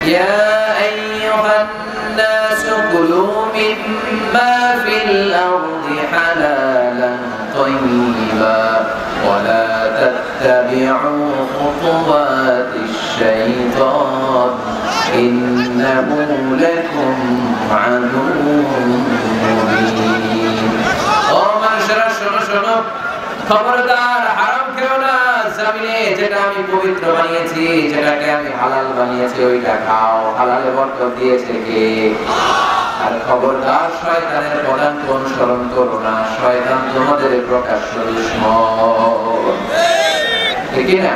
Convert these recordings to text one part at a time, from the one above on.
يا أيها الناس كلوا مما في الأرض حلالا طيبا ولا تتبعوا خطوات الشيطان إنه لكم عدو مبين মানুষেরা শোনো শোনো খবরদার হারাম খেও না জমিনে যেটা আমি পবিত্র বানিয়েছি যেটাকে আমি হালাল বানিয়েছি ওইটা খাও হালালে বরকত দিয়েছে কে আর খবরদার শয়তানের পদাঙ্ক অনুসরণ করো না শয়তান তোমাদের প্রকাশ্য দুশমন ঠিক না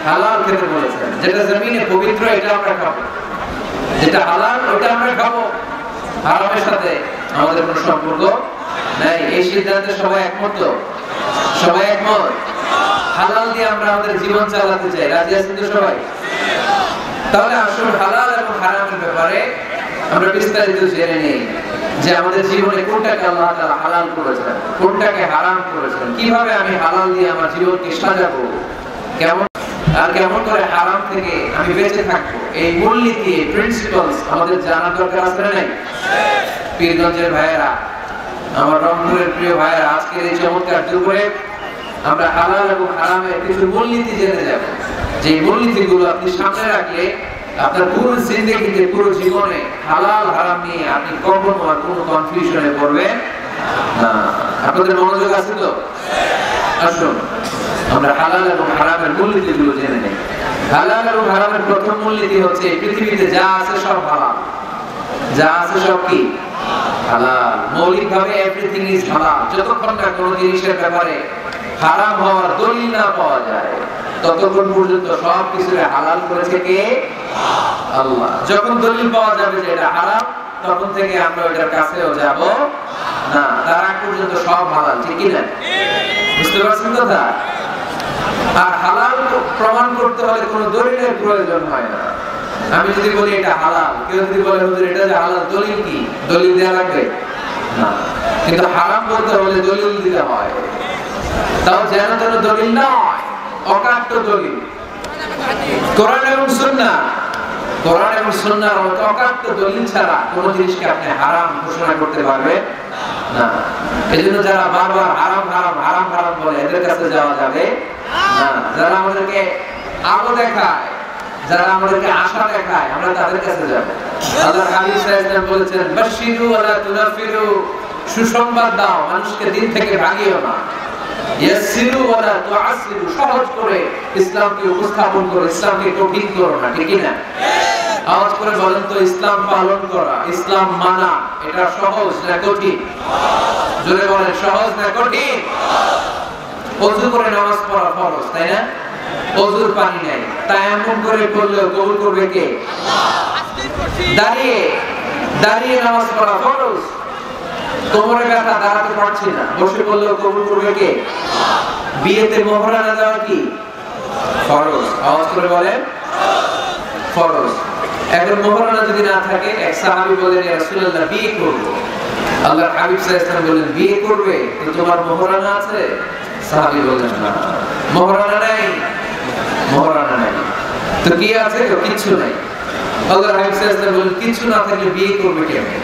হালাল খেতে বলেছেন যেটা জমিনে পবিত্র এটা আমরা খাবো যেটা হালাল ওটা আমরা খাবো হারামের সাথে আমাদের কোনো সম্পর্ক নাই এই সিদ্ধান্তে সবাই একমত তো সবাই একমত হালাল দিয়ে আমরা আমাদের জীবন চালাতে চাই রাজি আছেন তো সবাই তাহলে আসল হালাল এবং হারামের ব্যাপারে আমরা বিস্তারিত জেনে নেই যে আমাদের জীবনে কোনটাকে আল্লাহ তাআলা হালাল করেছেন কোনটাকে হারাম করেছেন কিভাবে আমি হালাল দিয়ে আমার জীবনকে সাজাবো কেমন করে হারাম থেকে আমি বেঁচে থাকবো এই মূলনীতি প্রিন্সিপালস আমাদের জানা দরকার আছে না নাই পীরগঞ্জের ভাইয়েরা আমার রংপুরের প্রিয় ভাইয়েরা আজকের এই চমৎকার দুপুরে আমরা হালাল এবং হারামের কিছু মূলনীতি জেনে যাব যে মূলনীতিগুলো আপনি সামনে রাখলে আপনার পুরো জিন্দেগিতে পুরো জীবনে হালাল হারাম নিয়ে আপনি কখনো আর কোনো কনফিউশনে পড়বেন না আপনাদের মনোযোগ আছে তো আসুন আমরা হালাল এবং হারামের মূলনীতিগুলো জেনে নেই হালাল এবং হারামের প্রথম মূলনীতি হচ্ছে পৃথিবীতে যা আছে সব হালাল যা আছে সব কি হালাল মৌলিকভাবে এভরিথিং ইজ হালাল যতক্ষণ না কোনো জিনিসের ব্যাপারে হারাম হওয়ার দলিল না পাওয়া যায় ততক্ষণ পর্যন্ত সব কিছুকে হালাল করেছে কে আল্লাহ যখন দলিল পাওয়া যাবে যে এটা হারাম তখন থেকে আমরা ওটার কাছেও যাব না তার আগ পর্যন্ত সব হালাল ঠিক কি না বুঝতে পারছেন কথা আর হালাল প্রমাণ করতে হলে কোনো দলিলের প্রয়োজন হয় না আমি যদি বলি এটা হালাল কেউ যদি বলে হুজুর এটা যে হালাল দলিল কি দলিল দেয়া লাগবে না কিন্তু হারাম বলতে হলে দলিল দিতে হয় তাও যেন যেন দলিল নয় অকাট্য দলিল কোরআন এবং সুন্নাহর অকাট্য দলিল ছাড়া কোনো জিনিসকে আপনি হারাম ঘোষণা করতে পারবেন না এজন্য যারা বারবার হারাম হারাম হারাম হারাম বলে এদের কাছে যাওয়া যাবে না যারা আমাদেরকে আলো দেখায় যারা আমাদেরকে আশা দেখায় আমরা তাদের কাছে যাব আল্লাহর হাবিব সাল্লাল্লাহু আলাইহি ওয়াসাল্লাম বলেছেন বাশিরু ওয়ালা তুনাফিরু সুসংবাদ দাও মানুষকে দিন থেকে ভাগিও না ইয়াসিরু ওয়ালা তুআসিরু সহজ করে ইসলামকে উপস্থাপন করো ইসলামকে কঠিন করো না ঠিক না আওয়াজ করে বলেন তো ইসলাম পালন করা ইসলাম মানা এটা সহজ না কঠিন জোরে বলেন সহজ না কঠিন ওযু করে নামাজ পড়া ফরজ তাই না ওযুর পানি নাই তায়াম্মুম করে পড়লে কবুল করবে কে আল্লাহ দাঁড়িয়ে নামাজ পড়া ফরজ কোমরে ব্যথা দাঁড়াতে পারছি না বসে পড়লে কবুল করবে কে বিয়েতে মোহরানা দেওয়া কি ফরজ আওয়াজ করে বলেন ফরজ এখন মোহরানা যদি না থাকে এক সাহাবী বলেন ইয়া রাসূলুল্লাহ বিয়ে করব আল্লাহর হাবিব সাল্লাল্লাহু আলাইহি ওয়াসাল্লাম বলেন বিয়ে করবে তো তোমার মোহরানা আছে সাহাবী বললেন না মোহরানা নাই তো কি আছে কিছু নাই আল্লাহর হাবিব সাল্লাল্লাহু আলাইহি ওয়াসাল্লাম বলেন কিছু না থাকলে বিয়ে করবে কেমনে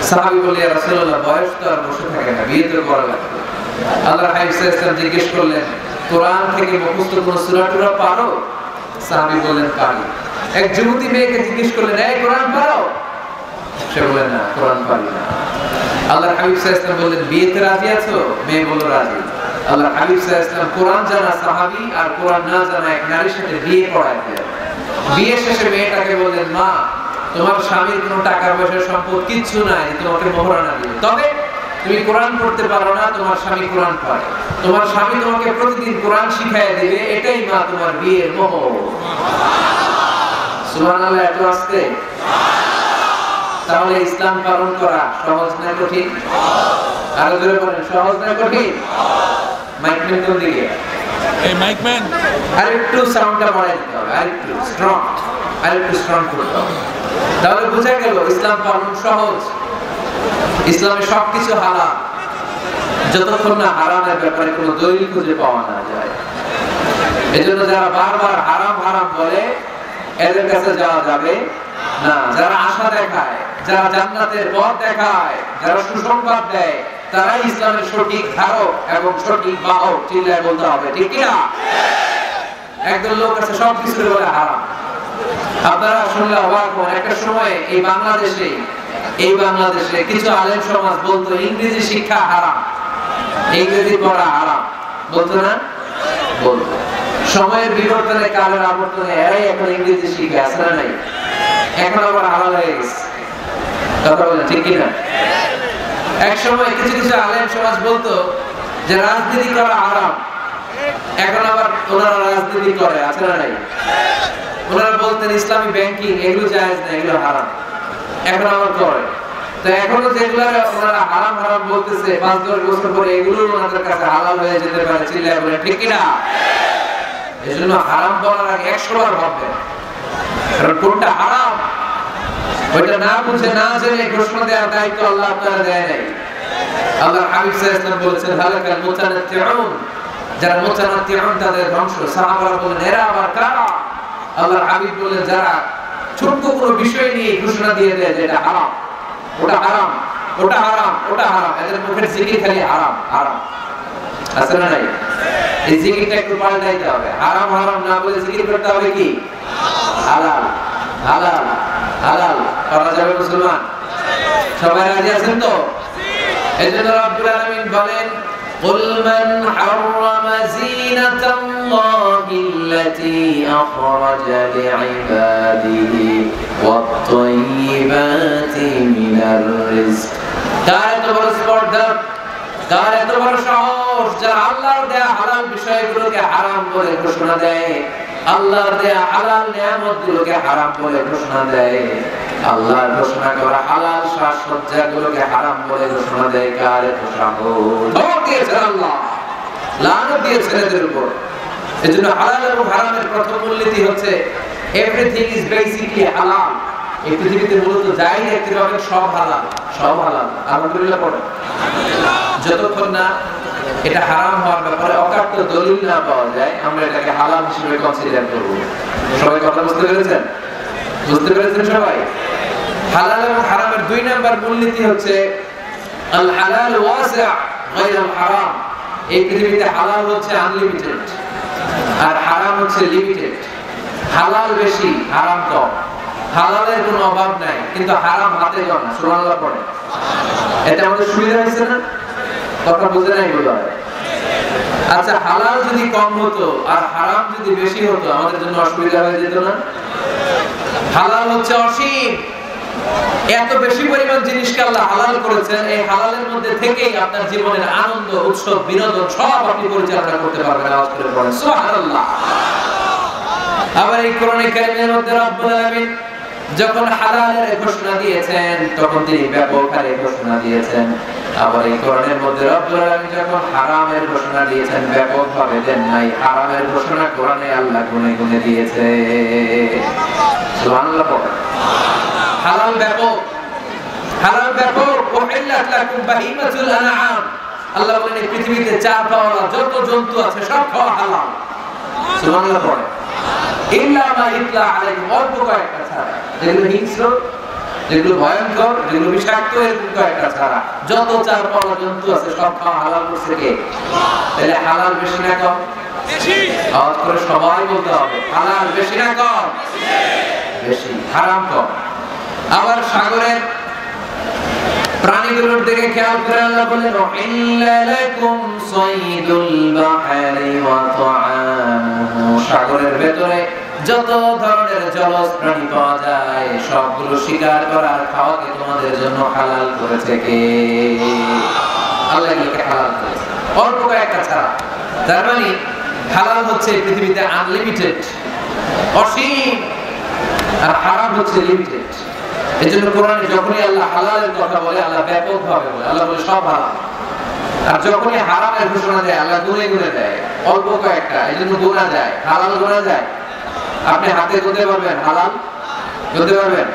সাহাবী বললেন ইয়া রাসূলুল্লাহ বয়স তো আর বসে থাকে না বিয়ে তো করা লাগবে আল্লাহর হাবিব সাল্লাল্লাহু আলাইহি ওয়াসাল্লাম জিজ্ঞেস করলেন কোরআন থেকে মুখস্থ কোন সূরা টুরা পারো সাহাবী বললেন পারি এক যুবতী মেয়েকে জিজ্ঞেস করলেন এই কোরআন পারো সে বললেন না কোরআন পারি না আল্লাহর হাবিব সাল্লাল্লাহু আলাইহি ওয়াসাল্লাম বললেন বিয়েতে রাজি আছো মেয়ে বলল রাজি আল্লাহর হাবিব সাল্লাল্লাহু আলাইহি ওয়াসাল্লাম কোরআন জানা সাহাবী আর কোরআন না জানা এক নারীর সাথে বিয়ে পড়াইতেন বিয়ে শেষে মেয়েটাকে বললেন মা তোমার স্বামীর কোনো টাকা পয়সা সম্পদ কিচ্ছু নাই যে তোমাকে মোহরানা দিবে তবে তুমি কোরআন পড়তে পারো না তোমার স্বামী কোরআন পড়ে তোমার স্বামী তোমাকে প্রতিদিন কোরআন শিখায় দিবে এটাই মা তোমার বিয়ের মোহর সুবহানাল্লাহ এত আস্তে তাহলে ইসলাম পালন করা সহজ না কঠিন আরো জোরে বলেন সহজ না কঠিন মাইকম্যান কোন দিকে এই মাইকম্যান আরেকটু সাউন্ডটা বাড়াই দিতে হবে আরেকটু স্ট্রং করতে হবে তাহলে বোঝা গেল ইসলাম পালন সহজ ইসলামে সবকিছু হালাল যতক্ষণ না হারামের ব্যাপারে কোনো দলিল খুঁজে পাওয়া না যায় এজন্য যারা বারবার হারাম হারাম বলে এদের কাছে যাওয়া যাবে না। যারা আশা দেখায়, যারা জান্নাতের পথ দেখায়, যারা সুসংবাদ দেয়, তারাই ইসলামের সঠিক ধারক এবং সঠিক বাহক। চিল্লায় বলতে হবে, ঠিক কিনা? একদল লোক আছে সব কিছু বলে হারাম। আপনারা শুনলে অবাক হন, একটা সময় এই বাংলাদেশে কিছু আলেম সমাজ বলতো ইংরেজি শিক্ষা হারাম, ইংরেজি পড়া হারাম, বলতো না? বলতো। সময়ের বিবর্তনে, কালের আবর্তনে এরাই এখন ইংরেজি শিখে, আছে না নাই? এখন আবার হালাল হয়ে গেছে। কথা বলেন, ঠিক কিনা? এক সময় কিছু কিছু আলেম সমাজ বলতো যে রাজনীতি করা হারাম, এখন আবার ওনারা রাজনীতি করে, আছে না নাই? ওনারা বলতেন ইসলামী ব্যাংকিং এগুলো জায়েজ না, এগুলো হারাম, এখন আবার করে। তো এখনো যেগুলো ওনারা হারাম হারাম বলতেছে, 5-10 বছর পরে এগুলো ওনাদের কাছে হালাল হয়ে যেতে পারে। চিল্লায় বলে, ঠিক কিনা? এজন্য হারাম বলার আগে 100 বার ভাববেন, কারণ কোনটা হারাম ওইটা না বুঝে না জেনে ঘোষণা দেওয়ার দায়িত্ব আল্লাহ আপনারা দেয় নাই। আল্লাহর হাবিব সাল্লাল্লাহু আলাইহি ওয়াসাল্লাম বলেছেন হালাকাল মুতানাত্তিউন, যারা মুতানাত্তিউন তাদের ধ্বংস। সাহাবারা বলেন এরা আবার কারা? আল্লাহর হাবিব বলেন যারা ছোট্ট কোনো বিষয় নিয়ে ঘোষণা দিয়ে দেয় যে এটা হারাম, ওটা হারাম, ওটা হারাম, ওটা হারাম, এদের মুখের জিকির খালি হারাম হারাম, আছে না নাই? এই জিকিরটা একটু পাল্টাইতে হবে। হারাম হারাম না বলে জিকির করতে হবে কি? হালাল হালাল হালাল করা যাবে। মুসলমান সবাই রাজি আছেন তো? এজন্য রব্বুল আলামিন বলেন قل من حرم زينة الله التي أخرج لعباده والطيبات من الرزق। কার এত বড় স্পর্ধা, কার এত বড় সাহস, যারা আল্লাহর দেয়া হালাল বিষয়গুলোকে হারাম বলে ঘোষণা দেয়, আল্লাহর দেয়া হালাল নিয়ামতগুলোকে হারাম বলে ঘোষণা দেয়, আল্লাহর ঘোষণা করা হালাল সাজসজ্জাগুলোকে হারাম বলে ঘোষণা দেয়। কার এত সাহস? ধমক দিয়েছেন আল্লাহ, লানত দিয়েছেন এদের উপর। এজন্য হালাল এবং হারামের প্রথম মূলনীতি হচ্ছে এভরিথিং ইজ বেসিক্যালি হালাল। এই পৃথিবীতে মূলত যাই দেখতে পাবেন সব হালাল, সব হালাল। আলহামদুলিল্লাহ পড়ে। যতক্ষণ না এটা হারাম হওয়ার ব্যাপারে অকাট্য দলিল না পাওয়া যায়, আমরা এটাকে হালাল হিসেবে কনসিডার করব। সবাই কথা বুঝতে পেরেছেন? বুঝতে পেরেছেন সবাই? হালাল এবং হারামের 2 নাম্বার মূলনীতি হচ্ছে আল হালাল ওয়াসি' গায়র আল হারাম। এই পৃথিবীতে হালাল হচ্ছে আনলিমিটেড আর হারাম হচ্ছে লিমিটেড। হালাল বেশি, হারাম কম। হালালের কোনো অভাব নাই, কিন্তু হারাম হাতে গোনা। সুবহানাল্লাহ পড়ে। এটা আমাদের সুবিধা হয়েছে না? কথা বুঝে নাই বলা হয়। আচ্ছা, হালাল যদি কম হতো আর হারাম যদি বেশি হতো আমাদের জন্য অসুবিধা হয়ে যেত না? হালাল হচ্ছে অসীম, এত বেশি পরিমাণ জিনিসকে আল্লাহ হালাল করেছেন। এই হালালের মধ্যে থেকেই আপনার জীবনের আনন্দ, উৎসব, বিনোদন সব আপনি পরিচালনা করতে পারবেন। আওয়াজ করে পড়েন সুবহানাল্লাহ। আবার এই কোরআনে কারীমের মধ্যে রব্বুল আলামিন যখন হালালের ঘোষণা দিয়েছেন তখন তিনি ব্যাপক হারে ঘোষণা দিয়েছেন। আবার এই কোরআনের মধ্যে রব্বুল আলামিন যখন হারামের ঘোষণা দিয়েছেন ব্যাপকভাবে দেন নাই। হারামের ঘোষণা কোরআনে আল্লাহ গুনে গুনে দিয়েছে। সুবহানাল্লাহ। হালাল ব্যাপক, হালাল ব্যাপক। উহিল্লাত লাকুম বাহিমাতুল আনআম। আল্লাহ বলেন এই পৃথিবীতে চার পাওয়া যত জন্তু আছে সব খাওয়া হালাল। সুবহানাল্লাহ পড়ে। ইল্লা মা ইতলা আলাইহিম, অল্প কয়েকটা ছাড়া, যেগুলো হিংস্র, যেগুলো ভয়ঙ্কর, যেগুলো বিষাক্ত, এরকম কয়েকটা ছাড়া যত চার পাওয়া জন্তু আছে সব খাওয়া হালাল করছে কে? তাহলে হালাল বেশি না কম? বেশি। আওয়াজ করে সবাই বলতে হবে, হালাল বেশি না কম? বেশি। হারাম কম। আবার সাগরের প্রাণীগুলোর দিকে খেয়াল করে আল্লাহ বলেন উহিল্লা লাকুম সাইদুল বাহরি ওয়া তাআমুহু। সাগরের ভেতরে যত ধরনের জলজ প্রাণী পাওয়া যায় সবগুলো শিকার করার খাওয়াকে তোমাদের জন্য হালাল করেছে কে? আল্লাহ এগুলোকে হালাল করেছে, অল্প কয়েকটা ছাড়া। তার মানে হালাল হচ্ছে পৃথিবীতে আনলিমিটেড, অসীম, আর হারাম হচ্ছে লিমিটেড। এজন্য কোরআনে যখনই আল্লাহ হালালের কথা বলে আল্লাহ ব্যাপকভাবে বলে। আল্লাহ বলে সব হালাল। আর যখনই হারামের ঘোষণা দেয় আল্লাহ গুনে গুনে দেয়, অল্প কয়েকটা। এজন্য গোনা যায়, হালাল গোনা যায়। আপনি হাতে গুনতে পারবেন হালাল? গুনতে পারবেন?